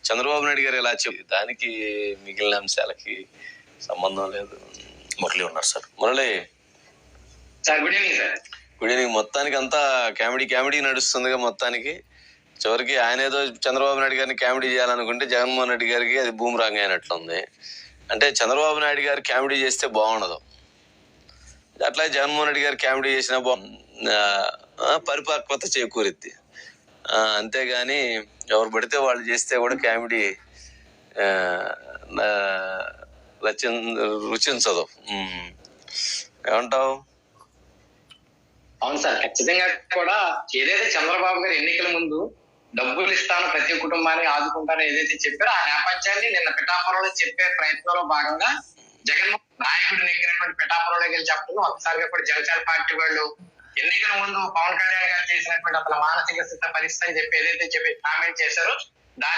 చంద్రబాబు నాయుడు గారు ఇలా దానికి మిగిలిన అంశాలకి సంబంధం లేదు. మురళి ఉన్నారు sir. Murali sir, good evening sir. Good evening. మొత్తానికి అంతా కామెడీ నడుస్తుందిగా. మొత్తానికి చివరికి ఆయన ఏదో చంద్రబాబు నాయుడు గారిని కామెడీ చేయాలనుకుంటే జగన్మోహన్ రెడ్డి గారికి అది బూమరాంగ్ అయినట్లుంది. అంటే చంద్రబాబు నాయుడు గారు కామెడీ చేస్తే బాగుండదు, అట్లా జగన్మోహన్ రెడ్డి గారు కామెడీ చేసినా పరిపక్వత చేకూరిద్ది. అంతేగాని ఎవరు పడితే వాళ్ళు చేస్తే కూడా కామెడీ రుచించదు. ఏమంటావు? అవును సార్, ఖచ్చితంగా కూడా ఏదైతే చంద్రబాబు గారు ఎన్నికల ముందు డబ్బులు ఇస్తాను, ప్రతి కుటుంబాన్ని ఆదుకుంటాను ఏదైతే చెప్పారో ఆ నేపథ్యాన్ని నిన్న పిఠాపురంలో చెప్పే ప్రయత్నంలో భాగంగా జగన్మోహన్ నాయకుడు నెగ్గినటువంటి పిఠాపురంలోకి వెళ్ళి చెప్పడం ఒకసారిగా కూడా జనసేన పార్టీ వాళ్ళు ఎన్నికల ముందు పవన్ కళ్యాణ్ గారు చేసినటువంటి అతని మానసిక స్థితి పరిస్థితి అని చెప్పి ఏదైతే చెప్పి కామెంట్ చేశారో దాని